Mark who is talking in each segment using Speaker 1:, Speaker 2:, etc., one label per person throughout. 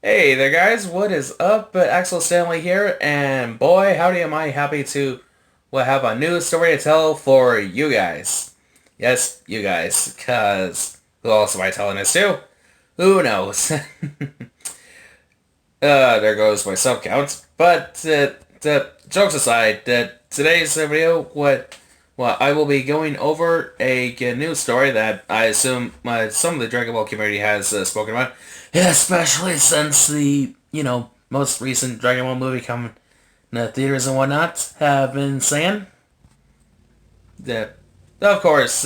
Speaker 1: Hey there guys, what is up? Axel Stanley here, and boy howdy am I happy to have a new story to tell for you guys. Yes, you guys, cause who else am I telling this to? Who knows? There goes my sub count. But jokes aside, today's video, I will be going over a new story that I assume some of the Dragon Ball community has spoken about, especially since the most recent Dragon Ball movie coming in the theaters and whatnot have been saying. That, of course,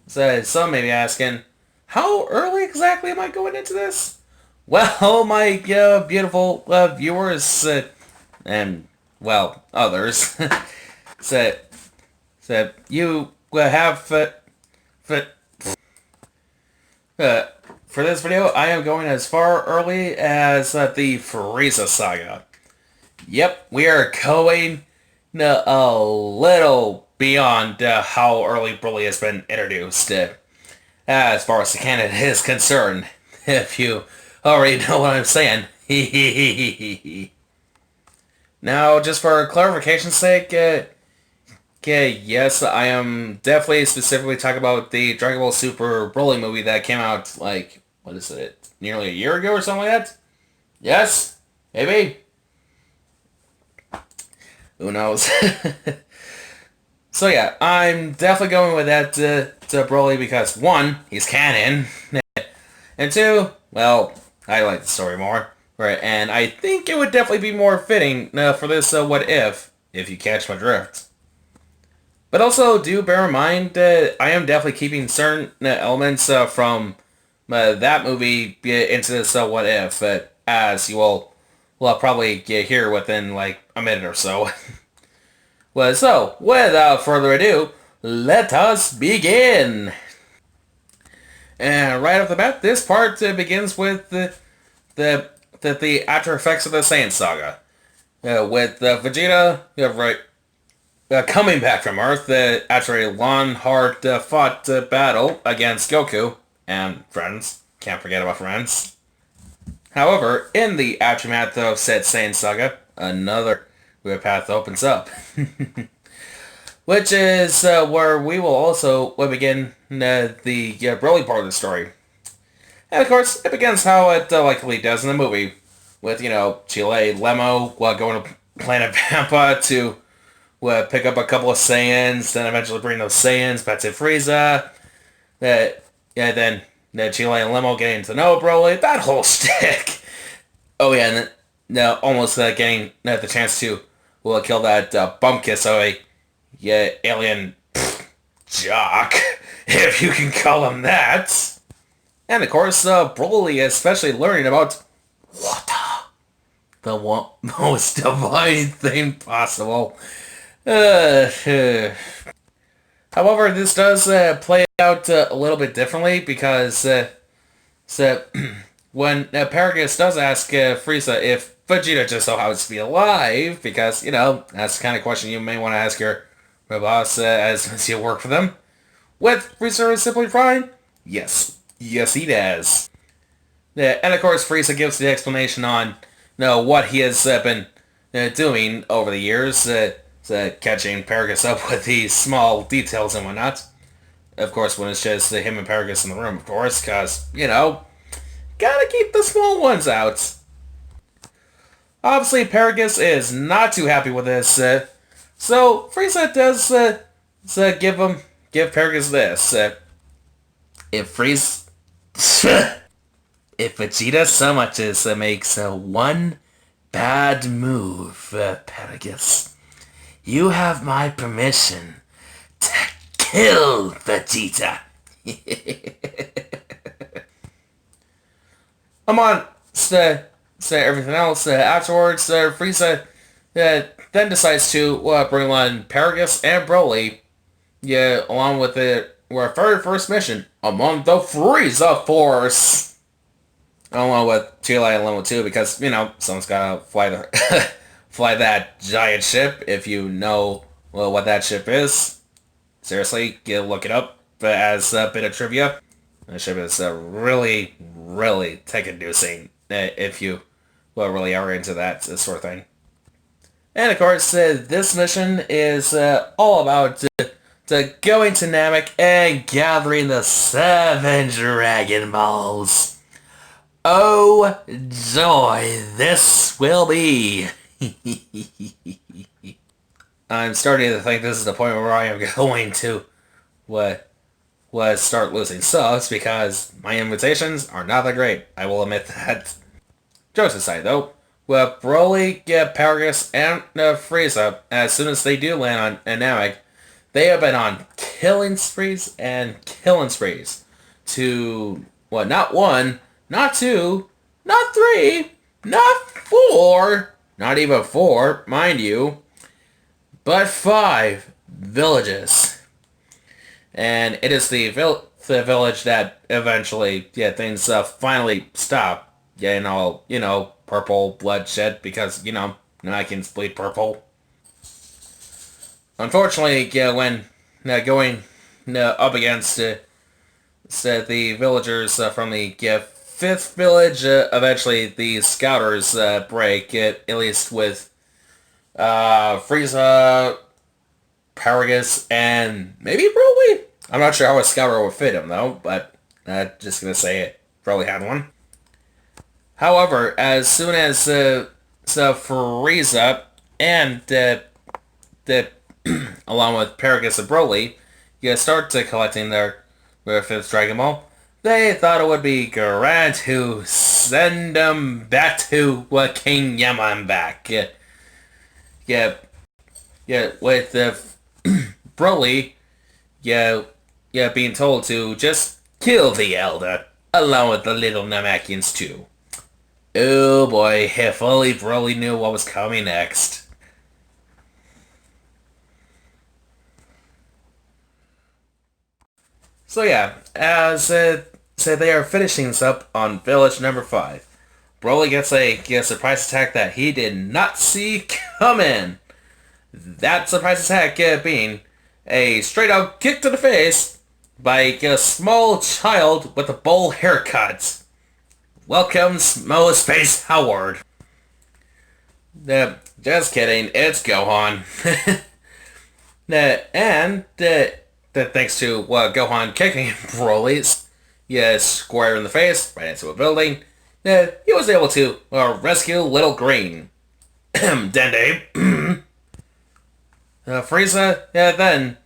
Speaker 1: so some may be asking, how early exactly am I going into this? Well, my beautiful viewers and, well, others, so, you have uh, for this video, I am going as far early as the Frieza saga. Yep, we are going a little beyond how early Broly has been introduced, as far as the canon is concerned. If you already know what I'm saying. Now, just for clarification's sake, yes, I am definitely specifically talking about the Dragon Ball Super Broly movie that came out, like, what is it, nearly a year ago or something like that? Yes? Maybe? Who knows? So yeah, I'm definitely going with that to Broly because, one, he's canon, and two, well, I like the story more, right? And I think it would definitely be more fitting for this what if you catch my drift. But also, do bear in mind that I am definitely keeping certain elements from that movie into this what if, as you will probably get here within like a minute or so. Well, so, without further ado, let us begin! And right off the bat, this part begins with the after effects of the Saiyan Saga. With Vegeta, coming back from Earth after a long, hard fought battle against Goku and friends. Can't forget about friends. However, in the aftermath of said Saiyan Saga, another path opens up. Which is where we will also begin the Broly part of the story. And of course, it begins how it likely does in the movie, with, Chile, Lemo, going to Planet Pampa to pick up a couple of Saiyans, then eventually bring those Saiyans back to Frieza. Then Chile and Lemo getting to know Broly, that whole stick. Oh yeah, and then almost getting the chance to kill that bump kiss of a alien jock, if you can call him that. And of course, Broly especially learning about water, the most divine thing possible. However, this does play out a little bit differently because when Paragus does ask Frieza if Vegeta just so happens to be alive, because, that's the kind of question you may want to ask your boss as you work for them. With Frieza simply replying, yes. Yes, he does. And of course, Frieza gives the explanation on what he has been doing over the years, catching Paragus up with these small details and whatnot. Of course, when it's just him and Paragus in the room, of course, because, gotta keep the small ones out. Obviously, Paragus is not too happy with this, so Frieza does give Paragus this. If if Vegeta so much as makes one bad move, Paragus, you have my permission to kill Vegeta. I'm on say everything else. Afterwards, Frieza then decides to bring on Paragus and Broly, along with our very first mission among the Frieza Force. Along with Chile and Lemo too, because someone's gotta fly that giant ship. If you know what that ship is, seriously, look it up as a bit of trivia. The ship is really, really tech-inducing if you really are into that sort of thing. And of course, this mission is all about going to Namek and gathering the 7 Dragon Balls. Oh joy, this will be. I'm starting to think this is the point where I am going to start losing subs because my invitations are not that great. I will admit that. Jokes aside, though, with Broly, Paragus, and Frieza, as soon as they do land on Namek, they have been on killing sprees and killing sprees. To, not 1, not 2, not 3, not 4, not even 4, mind you, but 5 villages. And it is the village that eventually, things finally stop. Purple bloodshed because, Namekians bleed purple. Unfortunately, when going up against the villagers from the 5th village, eventually the scouters break, at least with Frieza, Paragus, and maybe Broly? I'm not sure how a scouter would fit him, though, but just gonna say it. Broly had one. However, as soon as Frieza and along with Paragus and Broly, start collecting their 5th Dragon Ball, they thought it would be grand to send them back to King Yaman back. With Broly, being told to just kill the Elder, along with the little Namekians too. Oh boy, if only Broly knew what was coming next. So as they are finishing this up on village number 5, Broly gets a surprise attack that he did not see coming. That surprise attack being a straight out kick to the face by a small child with a bowl haircut. Welcome, Mo Space Howard. Just kidding, it's Gohan. And thanks to Gohan kicking Broly square in the face, right into a building, he was able to rescue Little Green. Dende. Frieza then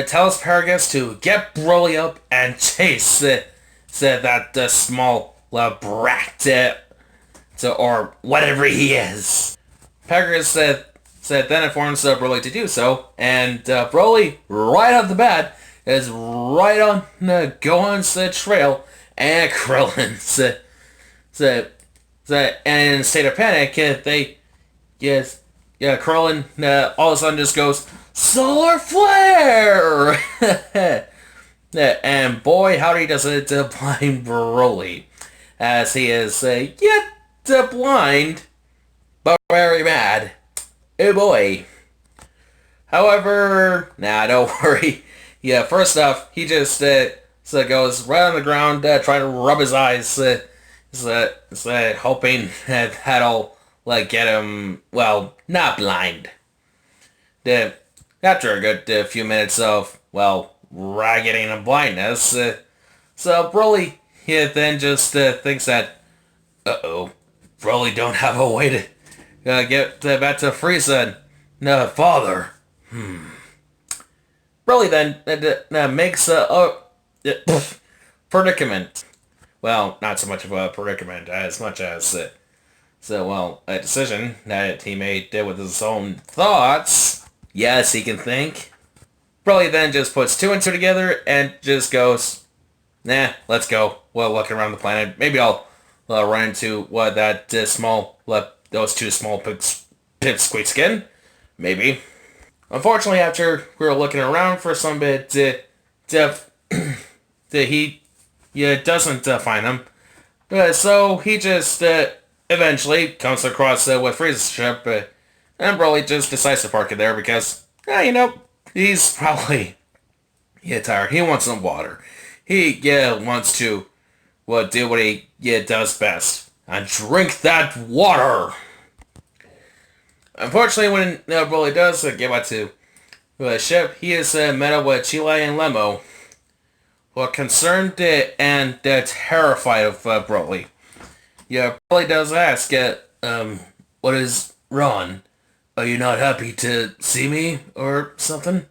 Speaker 1: tells Paragus to get Broly up and chase that small brat or whatever he is. Paragus then informs Broly to do so, and Broly, right off the bat, is right on Gohan's trail, and Krillin's and in a state of panic, Krillin all of a sudden just goes, Solar Flare! And boy, howdy does it blind Broly, as he is yet blind, but very mad. Oh boy. However, don't worry. First off, he just goes right on the ground, trying to rub his eyes, hoping that'll get him, not blind. After a good few minutes of, ragging and blindness, so Broly then just thinks that, Broly don't have a way to get back to Frieza. No, father. Broly then makes a predicament. Well, not so much of a predicament as much as a decision that he made with his own thoughts. Yes, he can think. Broly then just puts 2 and 2 together and just goes, nah, let's go. Looking around the planet, maybe I'll run into those 2 small pipsqueaks again. Maybe. Unfortunately, after we were looking around for some bit, he doesn't find them. So he just eventually comes across with Frieza's ship, and Broly just decides to park it there because, he's probably tired. He wants some water. He wants to do what he does best. and drink that water. Unfortunately, when Broly does get back to the ship, he is met up with Chile and Lemmo, who are concerned and terrified of Broly. Yeah, Broly does ask, what is wrong? Are you not happy to see me or something?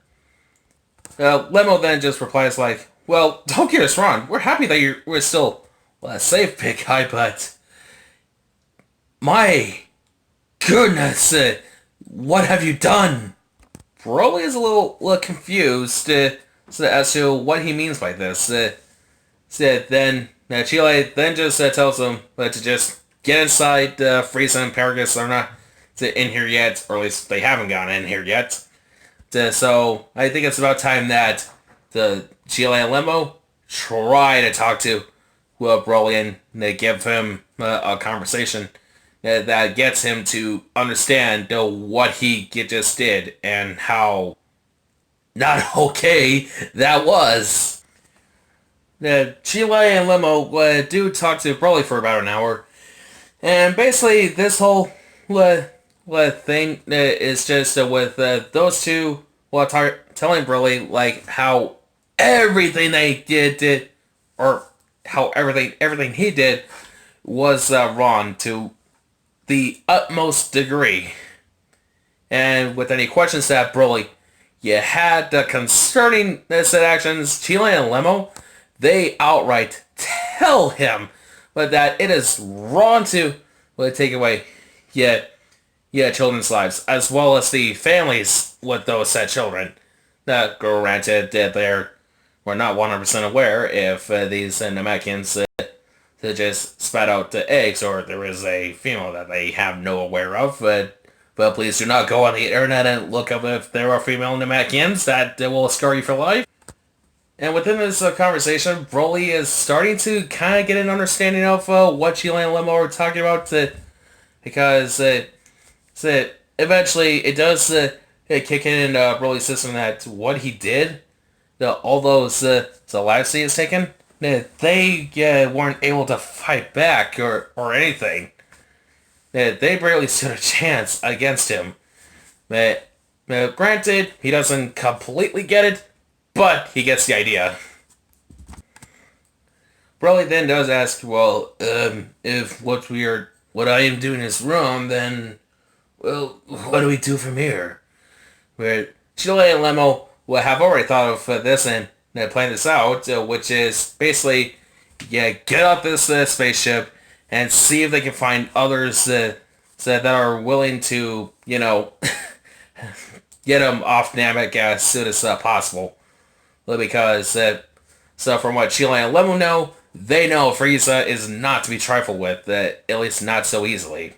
Speaker 1: Lemmo then just replies like, well, don't get us wrong. We're happy that we're still safe, Big Guy, but my goodness, what have you done? Broly is a little confused as to what he means by this. Then Chile then just tells him to just get inside. Frieza and Paragus are not in here yet, or at least they haven't gotten in here yet. So I think it's about time that the Chile and Lemmo try to talk to Broly and they give him a conversation that gets him to understand what he just did and how not okay that was. Chile and Lemmo do talk to Broly for about an hour, and basically this whole thing is just with those two telling Broly like how everything they did, or how everything he did was wrong to the utmost degree. And with any questions that Broly you had concerning said actions, Chile and Lemmo, they outright tell him that it is wrong to take away children's lives, as well as the families with those said children. Granted, we're not 100% aware if these Namekians just spat out the eggs, or there is a female that they have no aware of, but please do not go on the internet and look up if there are female Namekians. That will scar you for life. And within this conversation, Broly is starting to kind of get an understanding of what Chile and Lemmo are talking about, because eventually it does kick in Broly's system that what he did, all those the lives he has taken, they weren't able to fight back or anything. They barely stood a chance against him. Granted, he doesn't completely get it, but he gets the idea. Broly then does ask, well, if what I am doing is wrong, then, well, what do we do from here? Where Chile and Lemmo have already thought of this and planned this out, which is basically, get off this spaceship and see if they can find others that are willing to, get them off Namek as soon as possible. Because, so from what Chile and Lemmo know, they know Frieza is not to be trifled with, at least not so easily.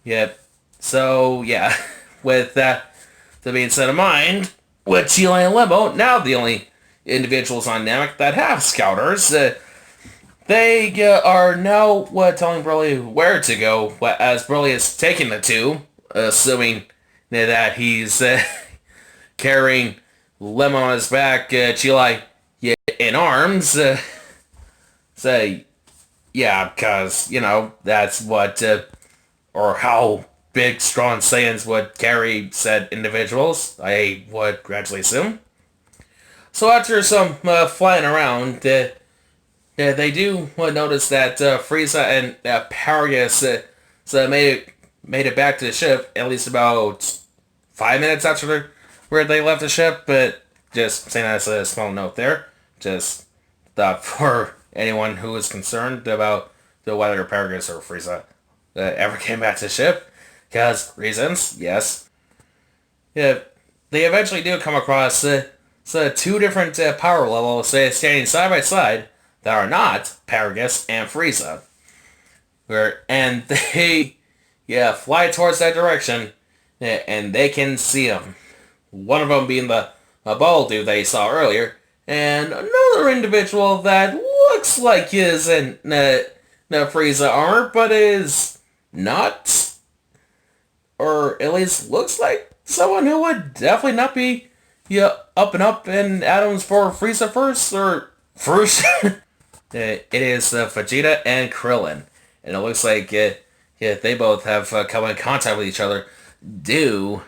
Speaker 1: Yep. So, yeah, with that being said in mind, with Chile and Lemmo, now the only individuals on Namek that have scouters, they are now telling Broly where to go, as Broly is taking the two, assuming that he's carrying Lemon on his back, Chile in arms. Yeah, because, that's what, or how big, strong Saiyans would carry said individuals, I would gradually assume. So after some flying around, they do notice that Frieza and Paragus made it back to the ship, at least about 5 minutes after where they left the ship, but just saying that as a small note there. Just thought for anyone who is concerned about whether Paragus or Frieza ever came back to the ship, because reasons, yes. Yeah, they eventually do come across two different power levels standing side by side that are not Paragus and Frieza. And they fly towards that direction, and they can see them. One of them being the bald dude that you saw earlier, and another individual that looks like he is in Frieza armor, but is not, or at least looks like someone who would definitely not be up and up in atoms for Frieza first. It is Vegeta and Krillin. and it looks like they both have come in contact with each other due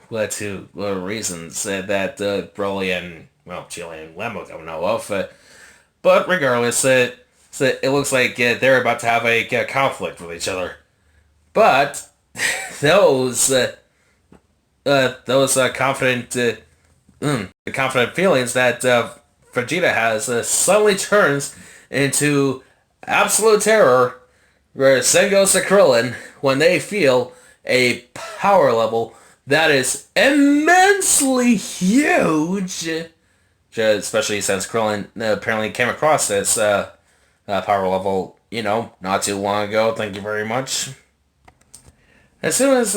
Speaker 1: to reasons that Broly and, well, Chile and Lembo don't know of. But regardless, it looks like they're about to have a conflict with each other. But those confident confident feelings that Vegeta has suddenly turns into absolute terror where Sen goes to Krillin when they feel a power level that is immensely huge, especially since Krillin apparently came across this power level, not too long ago. Thank you very much. As soon as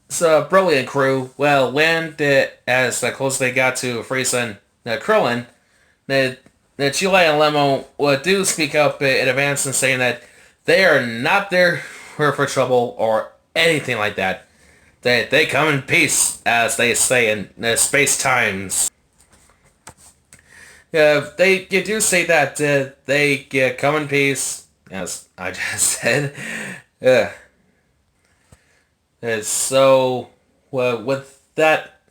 Speaker 1: Broly and crew, land as close as they got to Frieza and Krillin, the Chile and Lemo do speak up in advance and saying that they are not there for trouble or anything like that. They come in peace, as they say in space times. They do say that they come in peace, as I just said. So, with that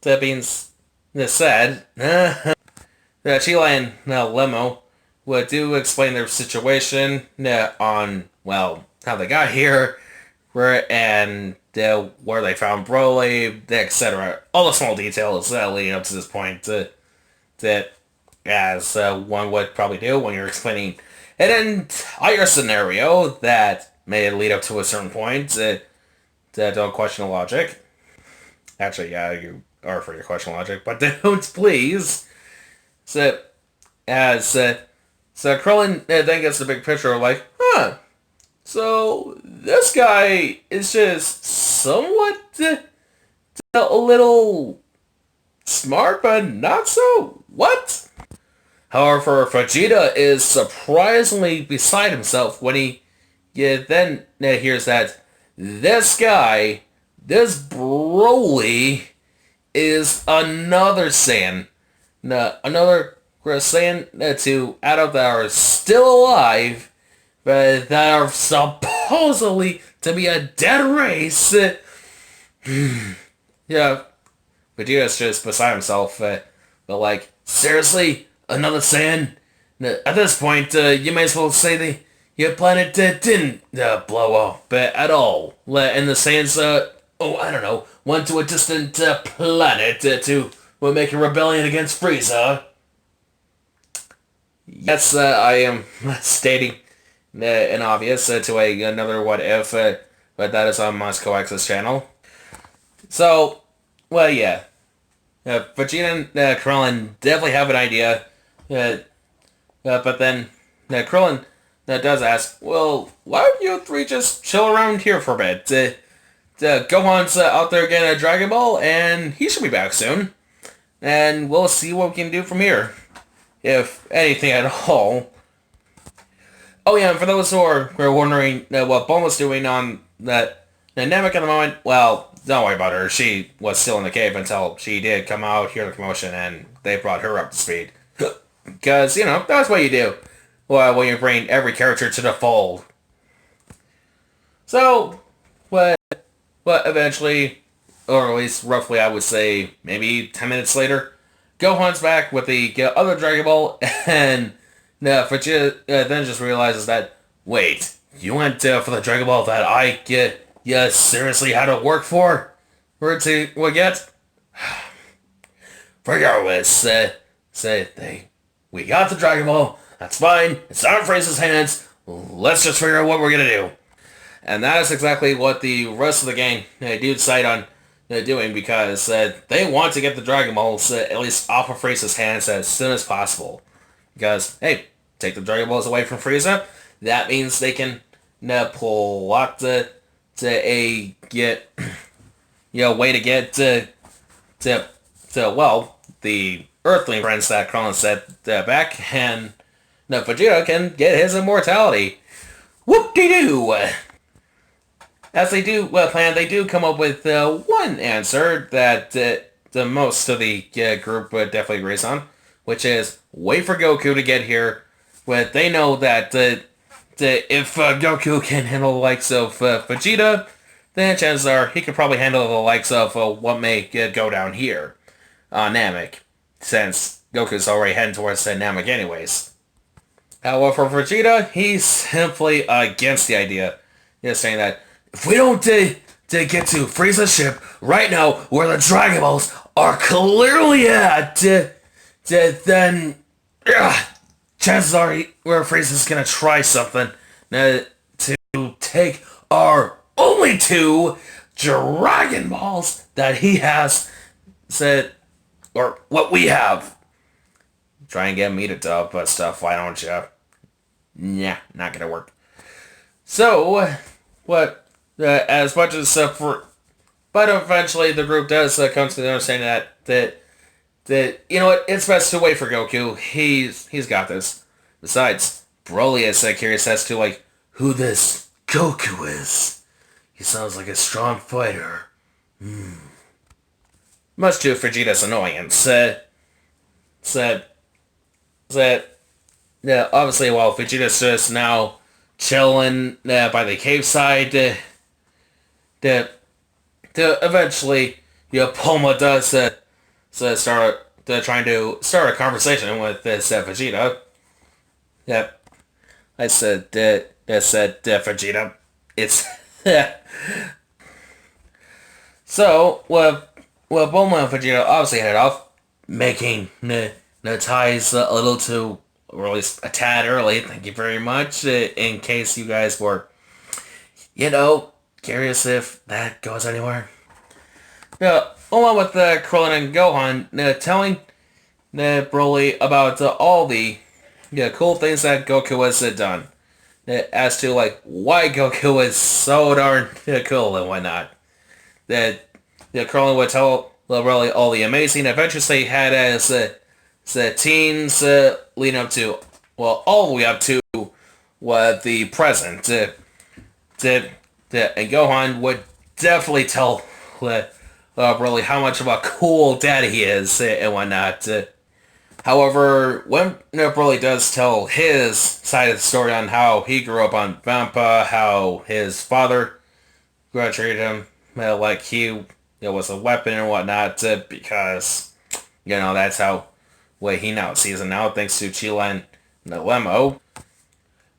Speaker 1: being said, Chile and Lemo do explain their situation on, how they got here, and where they found Broly, etc. All the small details leading up to this point that, as one would probably do when you're explaining an entire scenario that may lead up to a certain point, that don't question the logic. Actually, yeah, you are free to question logic, but don't, please. So Krillin then gets the big picture of so this guy is just somewhat a little smart, but not so. What? However, Vegeta is surprisingly beside himself when he then hears that this guy, this Broly, is another Saiyan. Another Saiyan to out of that are still alive, but that are supposedly to be a dead race. Yeah, Vegeta's just beside himself. But seriously, another Saiyan? At this point, you may as well say your planet didn't blow up at all. And the Saiyans, I don't know, went to a distant planet to make a rebellion against Frieza. Yes, I am stating an obvious to another what if, but that is on Moscow X's channel. So, yeah. Vegeta and Krillin definitely have an idea, but then Krillin does ask, well, why don't you three just chill around here for a bit? Gohan's out there getting a Dragon Ball, and he should be back soon. And we'll see what we can do from here, if anything at all. Oh yeah, and for those who are wondering what Bulma's doing on that Namek at the moment, well, don't worry about her. She was still in the cave until she did come out, hear the commotion, and they brought her up to speed. Because, that's what you do when you bring every character to the fold. So, eventually, or at least roughly I would say maybe 10 minutes later, Gohan's back with the other Dragon Ball, and Vegeta then just realizes that, wait, you went for the Dragon Ball that I seriously had to work for? Or to get? Regardless, we got the Dragon Ball, that's fine, it's out of Frieza's hands, let's just figure out what we're gonna do. And that is exactly what the rest of the gang do decide on doing, because they want to get the Dragon Balls at least off of Frieza's hands as soon as possible. Because, hey, take the Dragon Balls away from Frieza, that means they can pull out way to get the Earthling friends that Krillin said back, and Vegeta can get his immortality. Whoop-de-doo! As they do plan, they do come up with one answer that the most of the group definitely agrees on, which is wait for Goku to get here. But they know that if Goku can handle the likes of Vegeta, then chances are he could probably handle the likes of what may go down here on Namek, since Goku's already heading towards Namek anyways. However, for Vegeta, he's simply against the idea. He's saying that if we don't get to Frieza's ship right now, where the Dragon Balls are clearly at, then chances are where Frieza's gonna try something to take our only two Dragon Balls that he has said, or what we have. Try and get me to dub but stuff, why don't you? Nah, not gonna work. So, what, as much as but eventually the group does come to the understanding that you know what, it's best to wait for Goku. He's got this. Besides, Broly is curious as to like who this Goku is. He sounds like a strong fighter. Much to Vegeta's annoyance. Yeah, obviously, while Vegeta's just now chilling by the cave side, to eventually, Poma does start trying to start a conversation with this Vegeta. Yep, I said Vegeta. It's so Bulma and Vegeta obviously headed off, making the ties a little too, or at least a tad early. Thank you very much. In case you guys were, curious if that goes anywhere. Yeah, along with Krillin and Gohan telling Broly about all the cool things that Goku has done. As to like why Goku is so darn cool and whatnot. That Krillin would tell Broly all the amazing adventures they had as teens leading up to, well, all the way up to the present. And Gohan would definitely tell Broly how much of a cool dad he is and whatnot. However, when Broly does tell his side of the story on how he grew up on Vampa, how his father treated him like he was a weapon and whatnot, because that's how way he now sees it now, thanks to Chila and Lemo.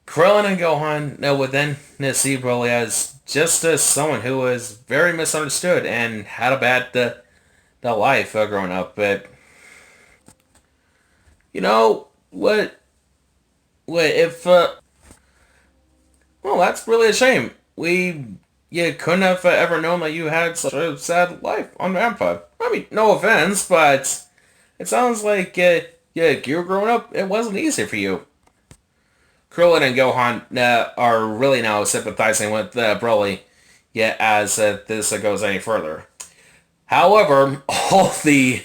Speaker 1: Krillin and Gohan would then see Broly as just someone who was very misunderstood and had a bad life growing up, but what if, well, that's really a shame. You couldn't have ever known that you had such a sad life on Rampa. I mean, no offense, but it sounds like, you were growing up, it wasn't easy for you. Krillin and Gohan are really now sympathizing with Broly, as this goes any further. However, all the,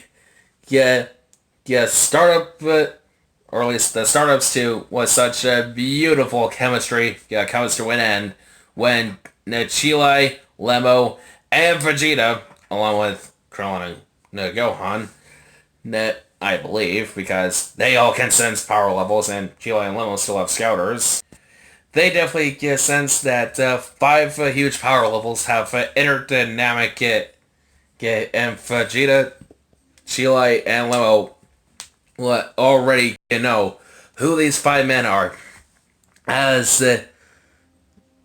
Speaker 1: startup, or at least the startups too, was such a beautiful chemistry, comes to an end when Chile, Lemo, and Vegeta, along with Krillin and Gohan, I believe, because they all can sense power levels, and Chile and Lemo still have scouters. They definitely sense that 5 huge power levels have entered Namek, and Vegeta, Chile, and Lemo already know who these 5 men are, as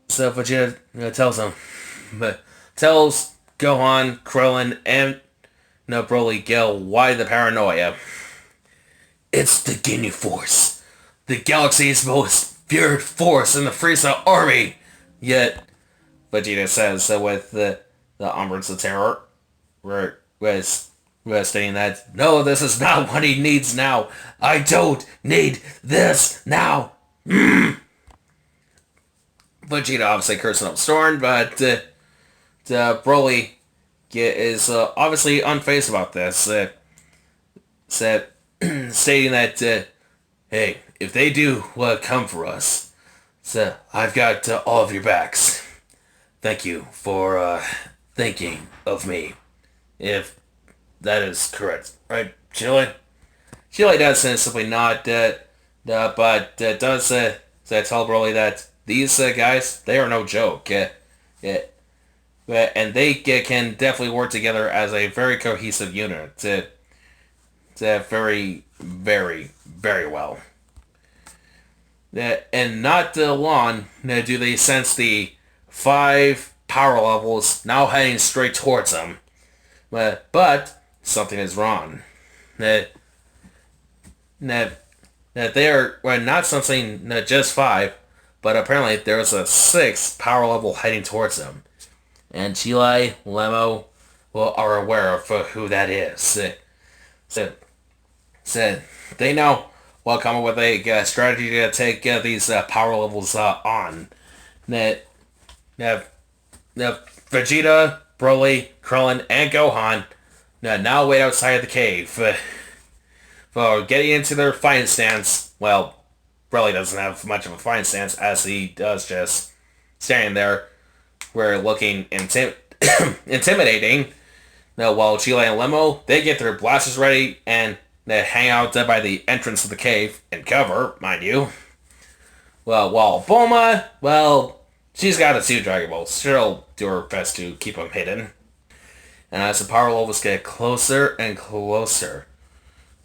Speaker 1: so Vegeta tells them, tells Gohan, Krillin, and Broly Gil why the paranoia. It's the Ginyu Force, the galaxy's most feared force in the Frieza army. Yet, Vegeta says with the Umbrance of Terror, was stating that, no, this is not what he needs now. I don't need this now. Vegeta obviously cursing up Storm, but Broly is obviously unfazed about this. Stating that, hey, if they do come for us, I've got all of your backs. Thank you for thinking of me. If that is correct. Right, Chile? Chile does simply not, but does tell Broly that these guys, they are no joke. Yeah, and they can definitely work together as a very cohesive unit. Very, very, very well. And not long do they sense the 5 power levels now heading straight towards them. But something is wrong. That they are not something just 5, but apparently there's a 6 power level heading towards them. And Chile, Lemo, are aware of who that is. So they now will come up with a strategy to take these power levels on. That Vegeta, Broly, Krillin, and Gohan now wait outside the cave for getting into their fighting stance. Well, Broly doesn't have much of a fighting stance as he does just standing there. We're looking intimidating. Now, while Chile and Lemo, they get their blasters ready and they hang out by the entrance of the cave in cover, mind you. Well, while Bulma, well, she's got the 2 Dragon Balls. She'll do her best to keep them hidden. And as the power levels get closer and closer,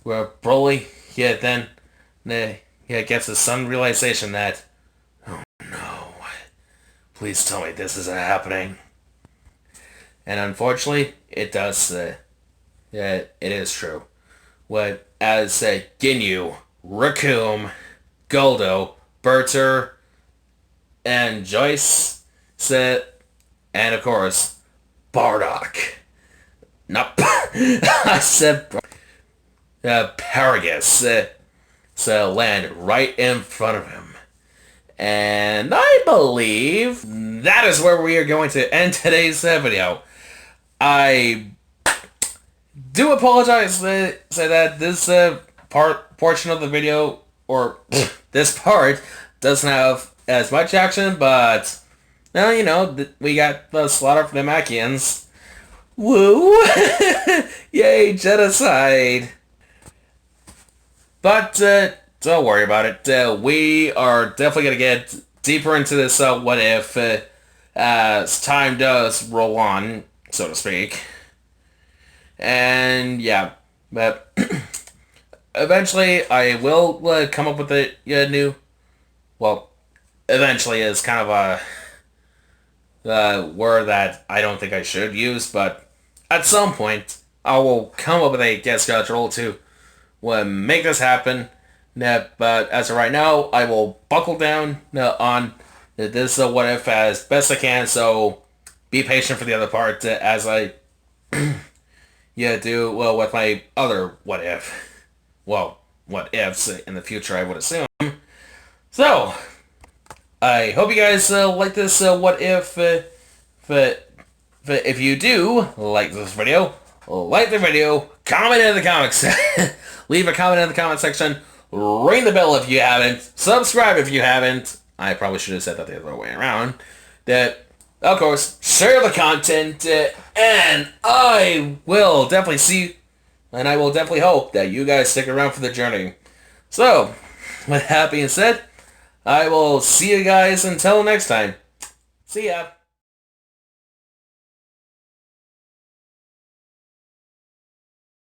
Speaker 1: where Broly, then gets a sudden realization that, oh no, please tell me this isn't happening. And unfortunately, it does. It is true. As Ginyu, Recoome, Goldo, Berter, and Joyce, and of course, Bardock. Not I said Paragus. Land right in front of him. And I believe that is where we are going to end today's video. I do apologize say that this portion of the video, or this part, doesn't have as much action, but we got the slaughter for the Namekians. Woo! Yay, genocide! But don't worry about it. We are definitely going to get deeper into this what if as time does roll on, so to speak. And yeah, but eventually I will come up with a new, well, eventually is kind of a word that I don't think I should use, but at some point I will come up with a guest schedule to make this happen. But as of right now, I will buckle down on this what if as best I can, so be patient for the other part as I do with my other what if. Well, what ifs in the future, I would assume. So, I hope you guys like this what if. If you do like this video, like the video, comment in the comments. Leave a comment in the comment section. Ring the bell if you haven't. Subscribe if you haven't. I probably should have said that the other way around. Of course, share the content, and I will definitely see, and I will definitely hope that you guys stick around for the journey. So, with that being said, I will see you guys until next time. See ya.